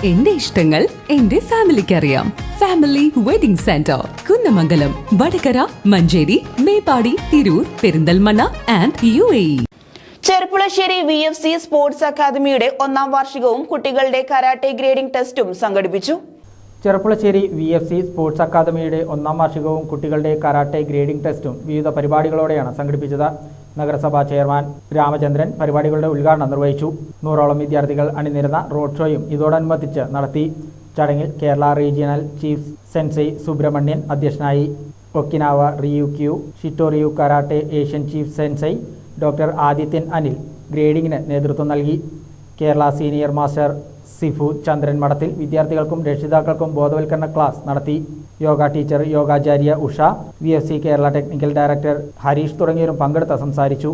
എന്റെ ഇഷ്ടങ്ങൾ എന്റെ ഫാമിലിക്ക് അറിയാം. Family wedding centre, Kunnamangalam, Vadakara, Manjeri, Meppadi, Tirur, Perinthalmanna and UAE. Cherpulassery VFC sports അക്കാദമിയുടെ 1ാം വാർഷികവും കുട്ടികളുടെ കരാട്ടെ ഗ്രേഡിംഗ് ടെസ്റ്റും സംഘടിപ്പിച്ചു. ചെർപ്പുളശ്ശേരി VFC സ്പോർട്സ് അക്കാദമിയുടെ 1ാം വാർഷികവും കുട്ടികളുടെ കരാട്ടെ ഗ്രേഡിംഗ് ടെസ്റ്റും വിവിധ പരിപാടികളോടെയാണ് സംഘടിപ്പിച്ചത്. നഗരസഭാ ചെയർമാൻ രാമചന്ദ്രൻ പരിപാടികളുടെ ഉദ്ഘാടനം നിർവഹിച്ചു. 100ഓളം വിദ്യാർത്ഥികൾ അണിനിരന്ന റോഡ് ഷോയും ഇതോടനുബന്ധിച്ച് നടത്തി. ചടങ്ങിൽ Kerala regional chief sensei Subramanian അധ്യക്ഷനായി. Okinawa Ryukyu Shitoryu karate Asian chief sensei doctor Adithyan Anil ഗ്രേഡിംഗിന് നേതൃത്വം നൽകി. Kerala senior master sifu Chandran Madathil വിദ്യാർത്ഥികൾക്കും രക്ഷിതാക്കൾക്കും ബോധവൽക്കരണ ക്ലാസ് നടത്തി. Yoga teacher Yogacharya Usha, VFC Kerala technical director Harish തുടങ്ങിയവരും പങ്കെടുത്ത് സംസാരിച്ചു.